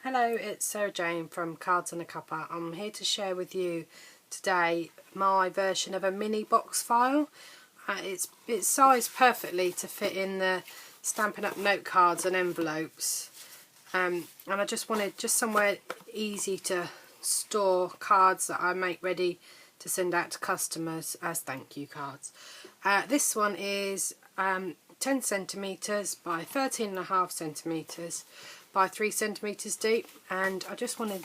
Hello, it's Sarah Jane from Cards and a Cuppa. I'm here to share with you today my version of a mini box file. It's sized perfectly to fit in the Stampin' Up! Note cards and envelopes. And I just wanted somewhere easy to store cards that I make ready to send out to customers as thank you cards. This one is 10 centimetres by 13.5 centimetres by 3 centimetres deep, and I just wanted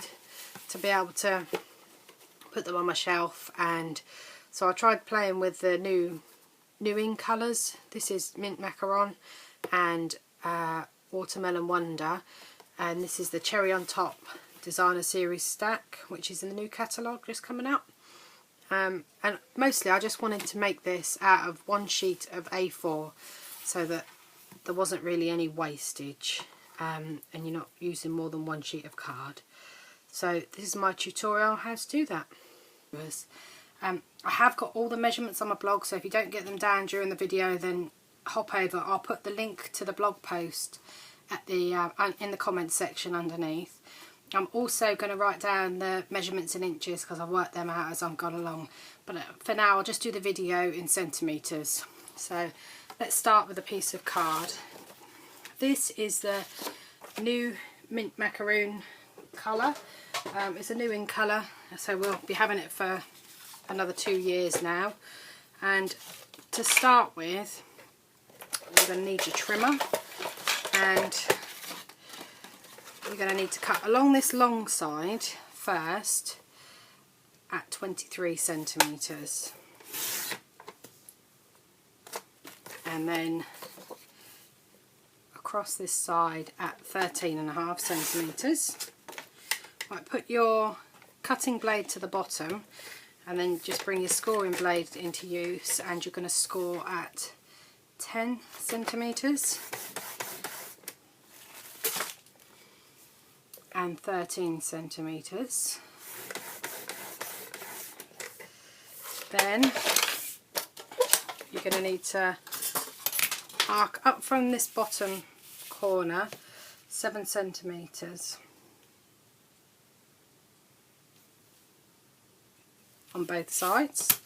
to be able to put them on my shelf, and so I tried playing with the new ink colours. This is Mint Macaron and Watermelon Wonder, and this is the Cherry on Top Designer Series stack, which is in the new catalogue just coming out. And mostly I just wanted to make this out of one sheet of A4 so that there wasn't really any wastage, and you're not using more than one sheet of card. So this is my tutorial how to do that. I have got all the measurements on my blog, so if you don't get them down during the video, then hop over. I'll put the link to the blog post at the in the comments section underneath. I'm also going to write down the measurements in inches because I've worked them out as I've gone along, but for now I'll just do the video in centimetres. So let's start with a piece of card. This is the new Mint Macaroon colour. It's a new in colour, so we'll be having it for another 2 years now. And to start with, you're going to need your trimmer, and you're going to need to cut along this long side first at 23 centimetres, and then across this side at 13.5 centimetres. Right, put your cutting blade to the bottom and then just bring your scoring blade into use, and you're going to score at 10 centimetres and 13 centimetres. Then you're going to need to arc up from this bottom corner 7 centimetres on both sides.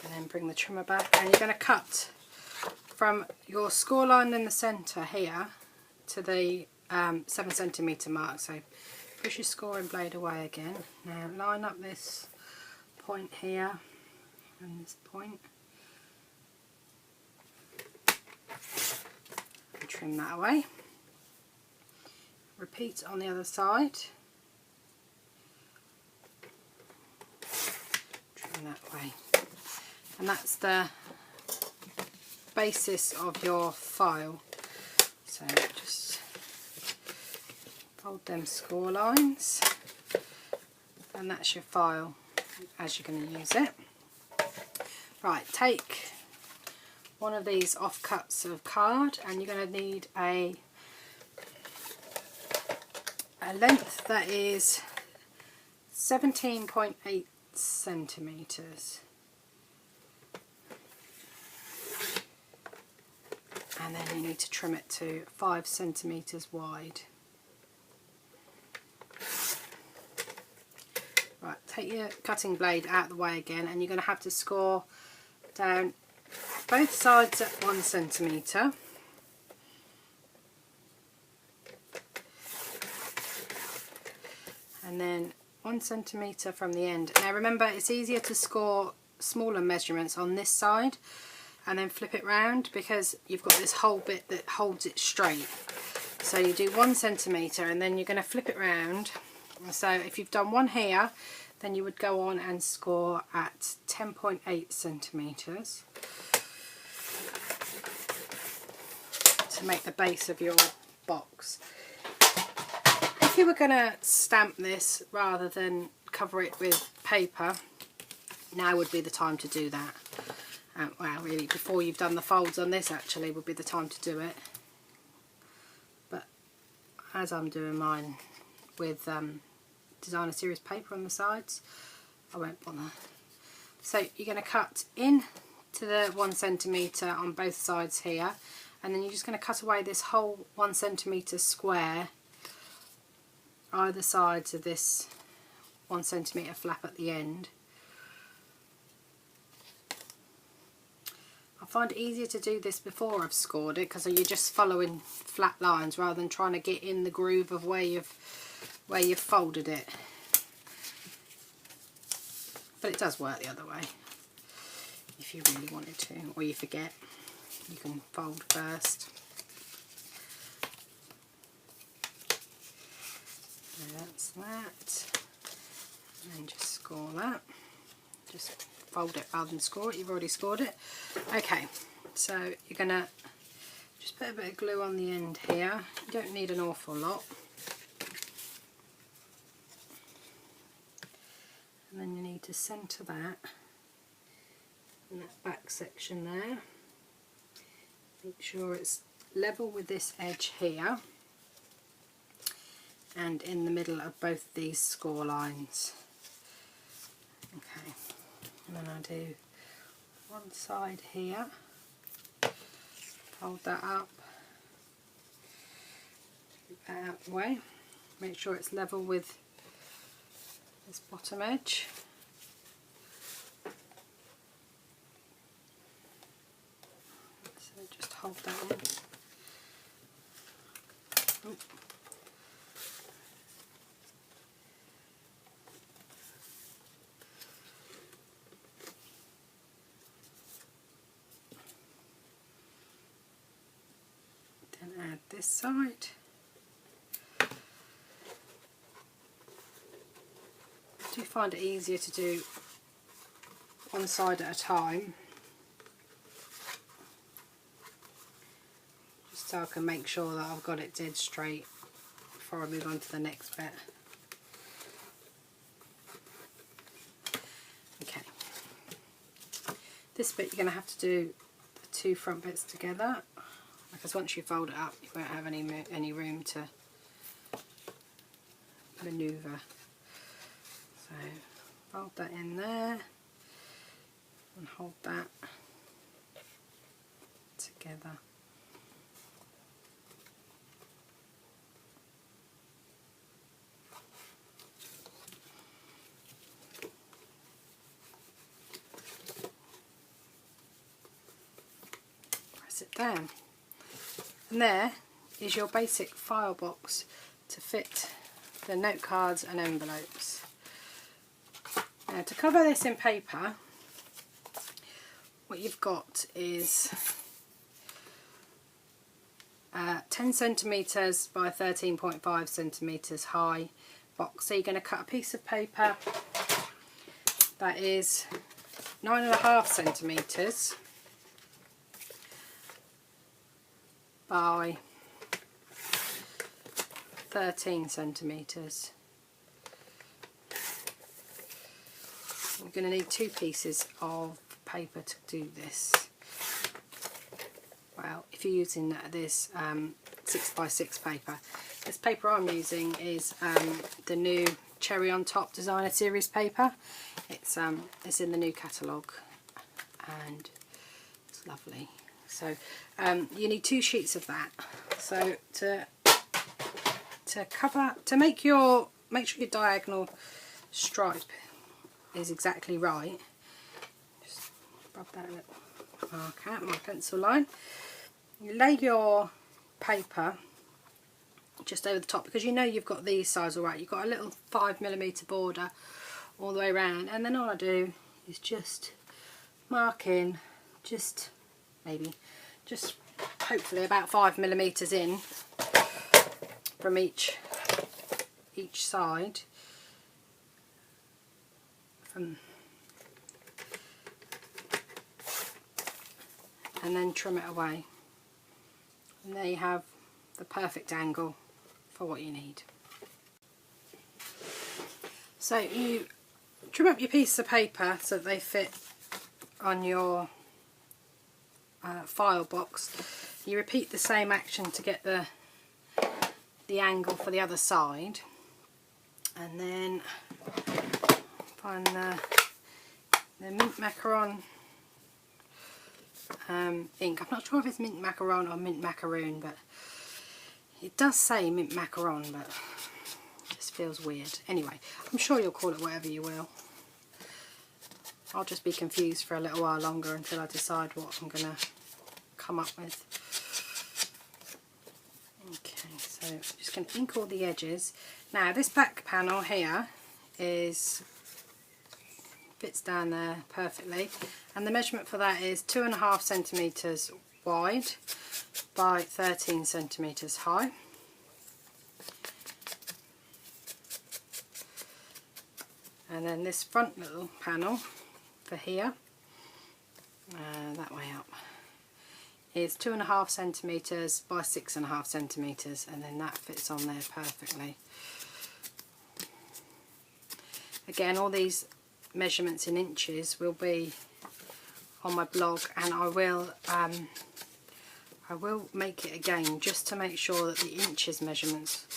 And then bring the trimmer back, and you're going to cut from your score line in the centre here to the 7 centimetre mark. So push your scoring blade away again. Now line up this point here and this point and trim that away. Repeat on the other side. Trim that away. And that's the basis of your file. So just fold them score lines, and that's your file as you're going to use it. Right, take one of these offcuts of card, and you're going to need a length that is 17.8 centimetres. And then you need to trim it to 5 centimetres wide. Right, take your cutting blade out of the way again, and you're going to have to score down both sides at 1 centimetre. And then 1 centimetre from the end. Now remember, it's easier to score smaller measurements on this side and then flip it round, because you've got this whole bit that holds it straight. So you do 1 centimetre and then you're going to flip it round. So if you've done one here, then you would go on and score at 10.8 centimetres to make the base of your box. If you were going to stamp this rather than cover it with paper, now would be the time to do that. Well, really, before you've done the folds on this actually would be the time to do it. But as I'm doing mine with Designer Series paper on the sides, I won't bother. So you're going to cut in to the 1 centimetre on both sides here, and then you're just going to cut away this whole 1 centimetre square either sides of this 1 centimetre flap at the end. I find it easier to do this before I've scored it, because you're just following flat lines rather than trying to get in the groove of where you've folded it. But it does work the other way if you really wanted to, or you forget, you can fold first. That's that, and just score that. Just fold it rather than score it. You've already scored it. Okay, so you're gonna just put a bit of glue on the end here. You don't need an awful lot. And then you need to centre that in that back section there. Make sure it's level with this edge here and in the middle of both these score lines. Okay, and then I do one side here, fold that up, get that out of the way, make sure it's level with this bottom edge. So just hold that in. Oop. Then add this side. I do find it easier to do one side at a time, just so I can make sure that I've got it dead straight before I move on to the next bit. Okay, this bit you're going to have to do the two front bits together, because once you fold it up you won't have any room to manoeuvre. So fold that in there and hold that together. Press it down. And there is your basic file box to fit the note cards and envelopes. Now, to cover this in paper, what you've got is 10 centimetres by 13.5 centimetres high box. So you're going to cut a piece of paper that is 9.5 centimetres by 13 centimetres. We're going to need 2 pieces of paper to do this. Well, if you're using this 6x6 paper. This paper I'm using is the new Cherry on Top Designer Series paper. It's in the new catalogue and it's lovely. So you need 2 sheets of that. So to make sure your diagonal stripe is exactly right, just rub that a little mark out, my pencil line. You lay your paper just over the top, because you know you've got these sides all right. You've got a little 5mm border all the way around, and then all I do is just mark in, just hopefully about 5mm in from each side, and then trim it away, and there you have the perfect angle for what you need. So you trim up your pieces of paper so that they fit on your file box. You repeat the same action to get the angle for the other side, and then find the mint macaron ink. I'm not sure if it's mint macaron or mint macaroon, but it does say mint macaron, but it just feels weird. Anyway, I'm sure you'll call it whatever you will. I'll just be confused for a little while longer until I decide what I'm going to come up with. Okay, so I'm just going to ink all the edges. Now this back panel here fits down there perfectly, and the measurement for that is 2.5 centimetres wide by 13 centimetres high. And then this front little panel for here, that way up, is 2.5 centimetres by 6.5 centimetres, and then that fits on there perfectly. Again, all these measurements in inches will be on my blog, and I will make it again just to make sure that the inches measurements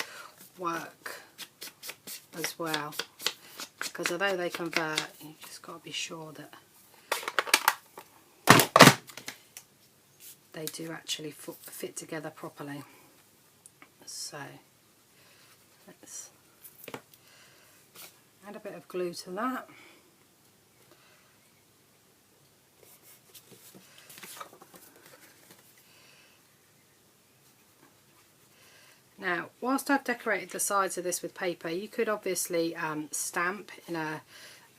work as well, because although they convert, you just got to be sure that they do actually fit together properly. So let's add a bit of glue to that. Now, whilst I've decorated the sides of this with paper, you could obviously stamp in a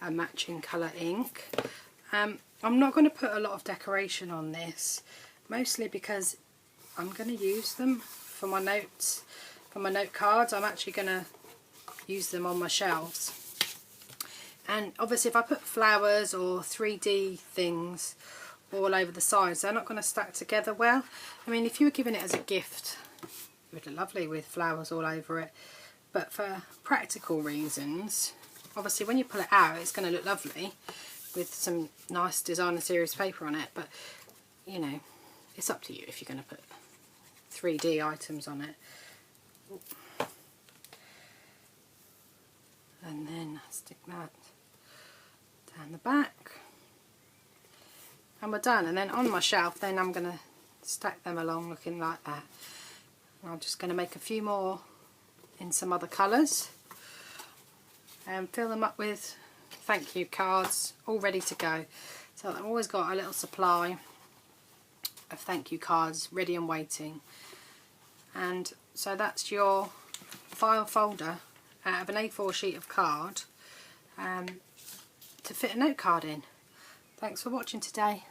matching colour ink. I'm not going to put a lot of decoration on this, mostly because I'm going to use them for my notes, for my note cards. I'm actually going to use them on my shelves. And obviously if I put flowers or 3D things all over the sides, they're not going to stack together well. I mean, if you were giving it as a gift, it would look lovely with flowers all over it, but for practical reasons, obviously when you pull it out it's going to look lovely with some nice designer series paper on it, but you know, it's up to you if you're going to put 3D items on it. And then stick that down the back, and we're done. And then on my shelf, then I'm going to stack them along looking like that. And I'm just going to make a few more in some other colours and fill them up with thank you cards all ready to go. So I've always got a little supply of thank you cards ready and waiting. And so that's your file folder out of an A4 sheet of card to fit a note card in. Thanks for watching today.